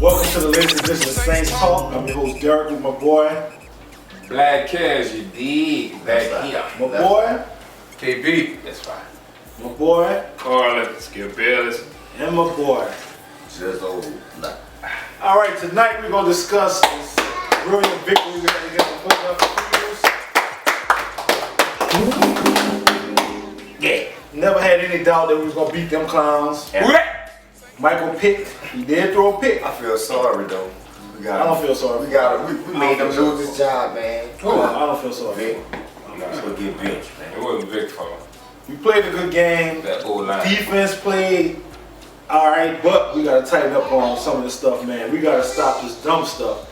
Welcome to the latest edition of Saints Talk. I'm your host Derek with my boy. Black Cash, you dig? Back here. My boy. KB, that's fine. My boy. Carlin, Skip Bayless. And my boy. Just old. Alright, tonight we're going to discuss this brilliant victory we had against the Philadelphia Eagles. Yeah. Never had any doubt that we was going to beat them clowns. Michael picked. He did throw a pick. I feel sorry though. I don't feel sorry. We made them lose this job, man. I don't feel sorry. Vic, we'll get benched, It man. wasn't Vic's fault. We played a good game. That old line. Defense played alright, but we gotta tighten up on some of this stuff, man. We gotta stop this dumb stuff.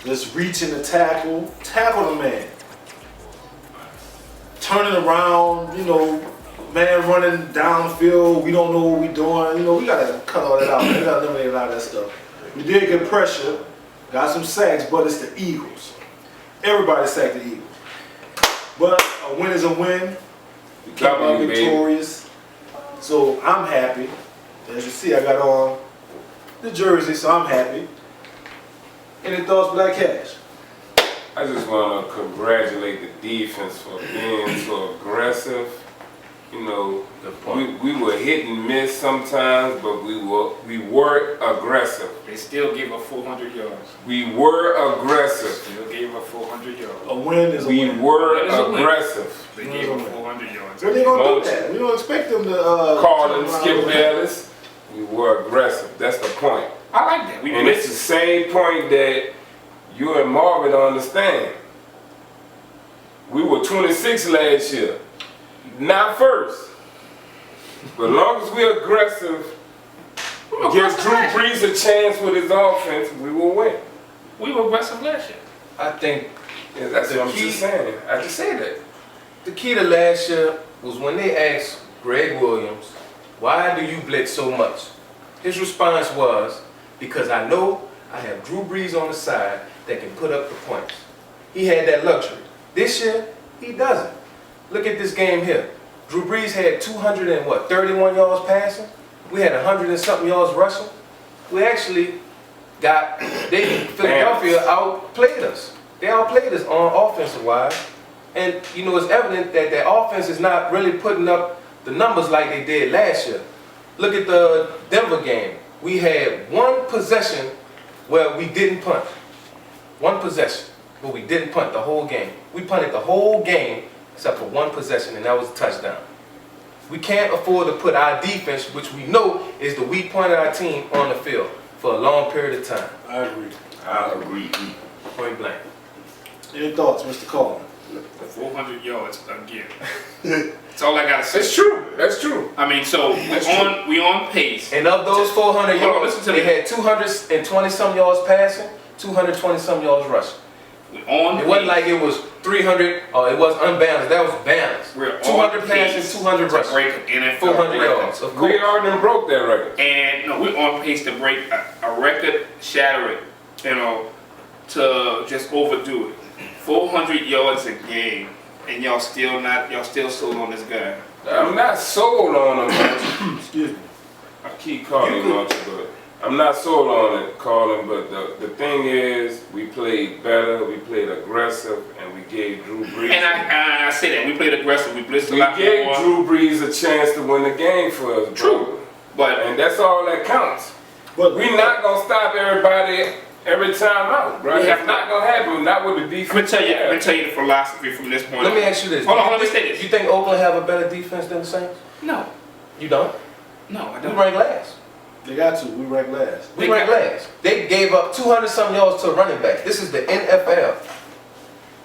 This reaching the tackle the man. Turning around, man running down the field, we don't know what we're doing. We gotta cut all that out, man. We gotta eliminate a lot of that stuff. We did get pressure, got some sacks, but it's the Eagles. Everybody sacked the Eagles. But a win is a win. We came out victorious. So I'm happy. As you see, I got on the jersey, so I'm happy. Any thoughts, Black Cash? I just want to congratulate the defense for being so aggressive. We were hit and miss sometimes, but we were aggressive. They still gave up 400 yards. We were aggressive. Still gave up 400 yards. A win is a We win. were That is a win. aggressive. They gave up 400 yards. So they're gonna do that. We don't expect them to Carlin, turn around Skip with that. Bayless, we were aggressive. That's the point. I like that. We And it's the same point that you and Marvin understand. We were 26 last year. Not first. But as long as we're aggressive, gives Drew Brees a chance with his offense, we will win. We were aggressive last year. I think Yeah, that's The what I'm key- just saying. I just said that. the key to last year was when they asked Greg Williams, why do you blitz so much? His response was, because I know I have Drew Brees on the side that can put up the points. He had that luxury. This year, he doesn't. Look at this game here. Drew Brees had 31 yards passing. We had 100 and something yards rushing. We actually Philadelphia outplayed us. They outplayed us on offensive wise. And it's evident that their offense is not really putting up the numbers like they did last year. Look at the Denver game. We had one possession where we didn't punt. One possession, but we didn't punt the whole game. We punted the whole game except for one possession, and that was a touchdown. We can't afford to put our defense, which we know is the weak point of our team, on the field for a long period of time. I agree. I agree. Point blank. Any thoughts, Mr. Carlin? 400 yards again. That's all I gotta say. It's true. That's true. I mean, so we on pace. And of those 400 Hold on, yards, listen to they me. had 220 some yards passing, 220 some yards rushing. We on It wasn't pace. like it was 300 or it was unbalanced. That was balanced. We're 200 on passing, pace 200 to rushing, break an NFL 400 record. yards. Of We course. already broke that record. And we're on pace to break a record shattering, to just overdo it. 400 yards a game, and y'all still sold on this guy. I'm not sold on him. Excuse me. I keep calling him out, but I'm not sold on it, Carlin. But the thing is, we played better, we played aggressive, and we gave Drew Brees. And I say that we played aggressive, we blitzed a we lot gave more. Drew Brees a chance to win the game for us, bro. True, but And that's all that counts. But We're not gonna stop everybody every time out, bro. We have It's not gonna happen. Not with the defense. I'm gonna tell you the philosophy from this point. Let me on. ask you this. Hold on, let me say this. You think Oakland have a better defense than the Saints? No, You don't? no, I We don't. rank last. they got to. We ranked last. We rank last. They gave up 200 some yards to a running back. This is the NFL.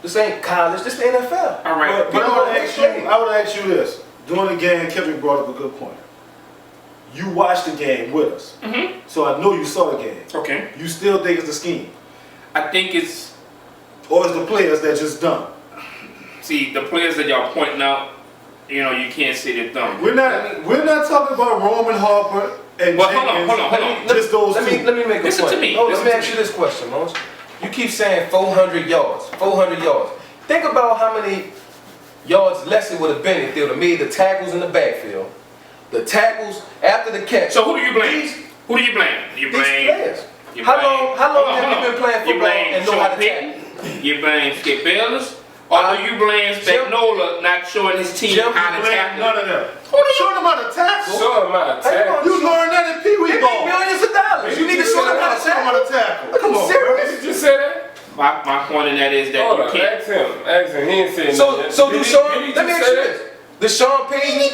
This ain't college. This is the NFL. All right, But I People would don't ask play. you. I would ask you this. During the game, Kevin brought up a good point. You watched the game with us, so I know you saw the game. okay. You still think it's the scheme, I think it's or it's the players that just dumb? the players that y'all pointing out. You can't say they're dumb. We're not talking about Roman Harper and But hold on, Jenkins. hold on. Just those Let two. me make a Listen point. to me, No, let listen me to ask me. you this question, Mons. You keep saying 400 yards, 400 yards. Think about how many yards less it would have been if they would have made the tackles in the backfield, the tackles after the catch. So who do you blame? Who do you blame? You These blame players. You How blame- long hold on, have hold you on. been playing You football blame and know Sean how to Payton? tackle? You blame Skip Bayless? Or do you blame Jim- Spagnola not showing his team Jim, how to Blame tackle? none of them. Who do you- Show them how to tackle. Show him how to tackle. You learned that in Pee They Wee make ball. millions of dollars. You need to show them how to Show them how tackle. to tackle. Are you Come on, serious? Did you say that? My point in that is that Hold you on, can't. ask him. Ask him. He ain't saying So nothing. do Did he- Sean, did he let me just ask say you that? this. Does Sean Payton,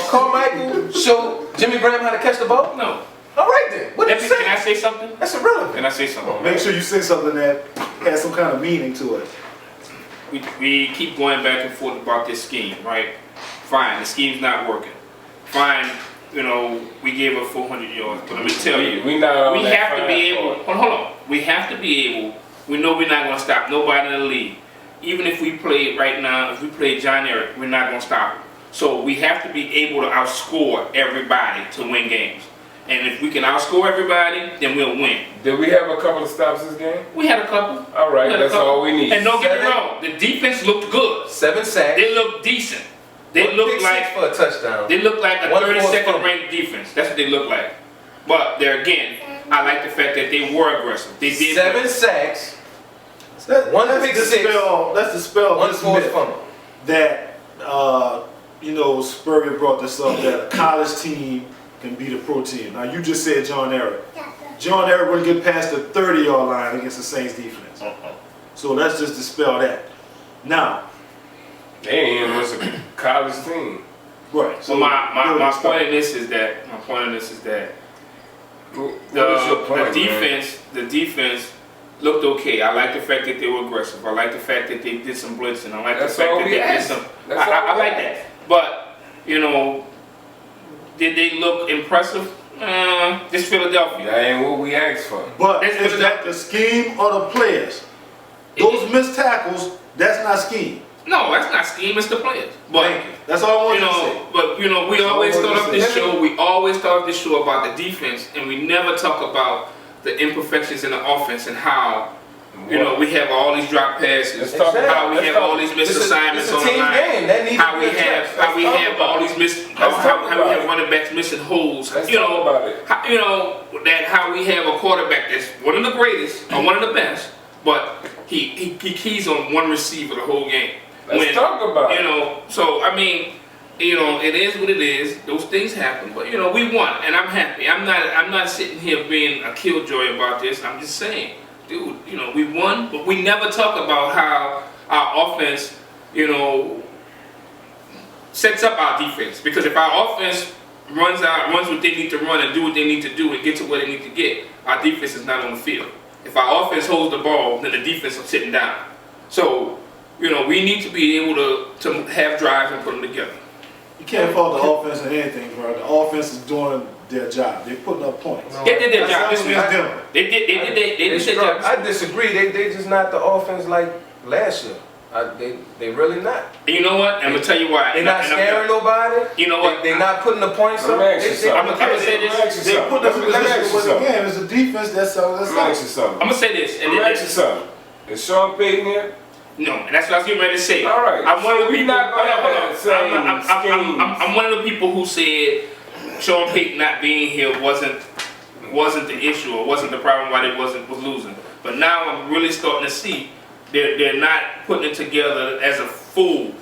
Carmichael show Jimmy Graham how to catch the ball? No. All right then. What did you Can I say? say something? That's irrelevant. Can I say something? Make sure you say something that has some kind of meaning to it. We keep going back and forth about this scheme, right? Fine, the scheme's not working. Fine, you know, we gave up 400 yards, but let me tell you, We not on we that have to be fine able. part. Hold on. We have to be able. We know we're not going to stop nobody in the league. Even if we play right now, if we play John Eric, we're not going to stop him. So we have to be able to outscore everybody to win games. And if we can outscore everybody, then we'll win. Did we have a couple of stops this game? We had a couple. All right, We had a that's couple. all we need. And don't get me 7. wrong, the defense looked good. 7 sacks. They look decent. They One look pick like six for a touchdown. they look like a One forced 32nd fumble. ranked defense. That's what they look like. But there again, I like the fact that they were aggressive. They did 7 sacks. Let's pick six. dispel One this forced myth fumble. that you know, Spurrier brought this up that a college team can beat a pro team. Now you just said John Eric. John Eric wouldn't get past the 30-yard line against the Saints defense. So let's just dispel that. Now, They ain't even was a college team. right. So my point in this is that What is your point, man? the defense looked okay. I like the fact that they were aggressive. I like the fact that they did some blitzing. I like That's the fact all that we they did asked. some. That's all I we like asked. that. But you know, did they look impressive? This Philadelphia. That ain't what we asked for. But That's is what that the scheme or the players? Those missed tackles, that's not scheme. No, that's not scheme. It's the players. But Thank you. That's all I wanted you to say. know, but you know, we That's all always I wanted start off to this say. show. We always start this show about the defense, and we never talk about the imperfections in the offense and how you know we have all these drop passes. Let's talk Exactly. How we Let's have talk- all these missed assignments It's a on the team line. game. That needs How to we be addressed. have Let's talk all about these missed Let's how talk we about have it. running backs missing holes. Let's you talk know, about it. How, you know that how we have a quarterback that's one of the greatest or one of the best, but he keys on one receiver the whole game. Let's talk about You it. know, so I mean, you know, it is what it is. Those things happen, but you know, we won, and I'm happy. I'm not sitting here being a killjoy about this. I'm just saying, dude, you know, we won, but we never talk about how our offense, you know, sets up our defense. Because if our offense runs what they need to run and do what they need to do and get to where they need to get, our defense is not on the field. If our offense holds the ball, then the defense is sitting down. So, you know, we need to be able to have drives and put them together. You can't fault the offense and anything, bro. The offense is doing their job. They're putting up points. No, They did their job That's this all week. it's doing. They did their struggle. job. I disagree. They just not the offense like last year. They really not. And you know what? I'm gonna tell you why. They're not scaring nobody. You know what? They're not putting the points Let up. me ask you something. I'm gonna say this. Let me ask you They something. put us in Let me ask position you to win the something. game. It's a defense that's Let me ask you something. I'm gonna say this. Let me ask you something. Is Sean Payton here? No, and that's what I was getting ready to say. All right. I'm one of the So we people. not gonna hold on, have the same I'm one of the people who said Sean Payton not being here wasn't the issue or wasn't the problem why they was losing. But now I'm really starting to see they're not putting it together as a full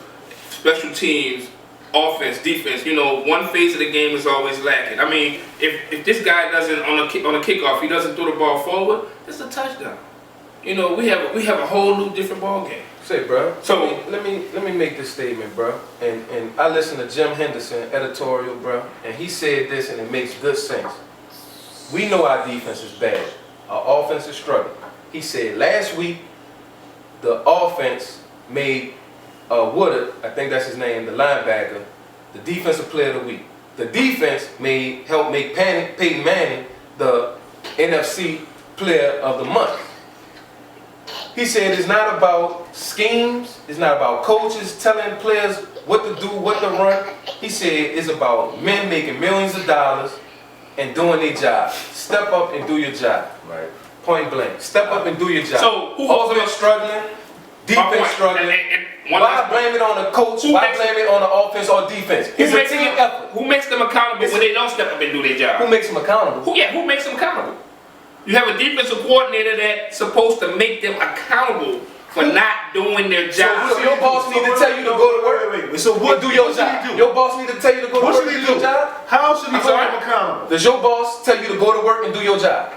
special teams, offense, defense. You know, one phase of the game is always lacking. I mean, if this guy doesn't on a kickoff, he doesn't throw the ball forward, it's a touchdown. You know, we have a whole new different ball game. Say, bro. So- let me make this statement, bro. And I listened to Jim Henderson editorial, bro, and he said this, and it makes good sense. We know our defense is bad. Our offense is struggling. He said last week the offense made Woodard, I think that's his name, the linebacker, the defensive player of the week. The defense helped make Peyton Manning the NFC player of the month. He said it's not about schemes, it's not about coaches telling players what to do, what to run. He said it's about men making millions of dollars and doing their job. Step up and do your job. Right. Point blank. Step up and do your job. So, who holds offense up- struggling, My defense point. struggling. And one Why last blame it on the coach? Who Why makes- blame it on the offense or defense? It's a team effort. Who makes them accountable It's when a- they don't step up and do their Who job? makes them accountable? Who makes them accountable? You have a defensive coordinator that's supposed to make them accountable for not doing their job. So your boss need to tell you to go to work. Wait. So what And do your should he job. do? Your boss need to tell you to go to What work should and he do do? your job. How should he I'm hold sorry? him accountable? Does your boss tell you to go to work and do your job?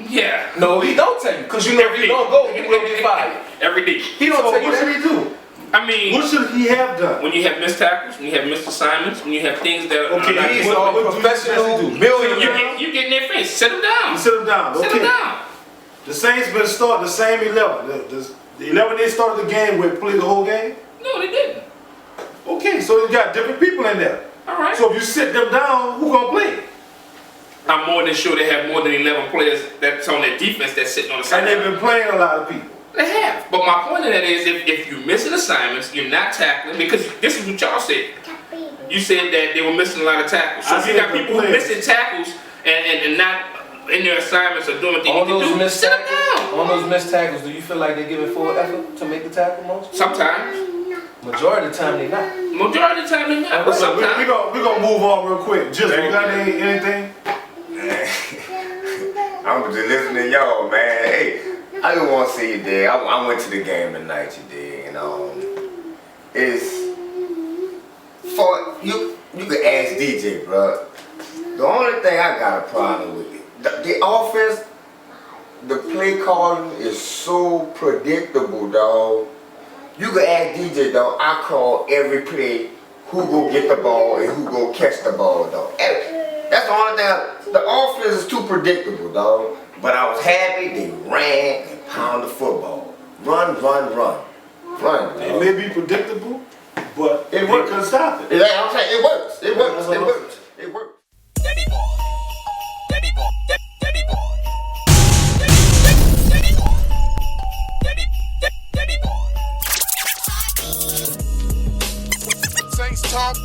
Yeah. No, he don't tell you, because you know if you don't go, you will get fired. Every day. He don't So tell you what should that. he do? I mean, What should he have done? when you have missed tackles, when you have missed assignments, when you have things that are Okay, not He's what- a what do you professional suggest he do? millionaire. you get in their face. Sit them down. You sit him down. Sit Okay. them down. The Saints been starting the same 11. The 11 they started the game with play the whole game. No, they didn't. Okay, so you got different people in there. All right. So if you sit them down, who gonna play? I'm more than sure they have more than 11 players that's on their defense that's sitting on the And they've sideline. been playing a lot of people. They have. But my point of that is if you're missing assignments, you're not tackling, because this is what y'all said. You said that they were missing a lot of tackles. So I if you said got the people who players. missing tackles and not in their assignments or doing what they On need to those do, missed sit them tackles, down. on those missed tackles, do you feel like they're giving full effort to make the tackle most? Sometimes. Majority of the time they not. Majority of the time they not. But So we sometimes. gonna move on real quick. Just you got anything? I'm just listening to y'all, man. Hey, I just want to say you there. I went to the game tonight, you did, it's for you. You can ask DJ, bro. The only thing I got a problem with it, the offense, the play calling is so predictable, dog. You can ask DJ, dog. I call every play who go get the ball and who go catch the ball, dog. That's the only thing. The offense is too predictable, dog. But I was happy they ran and pounded the football. Run, run, run. Run, It dog. may be predictable, but It they works. couldn't stop it. Yeah, I'm saying it works. It works. That's It what works. It works. Debbie boy. Debbie boy. Debbie boy. Debbie boy. Debbie boy. Saints talk.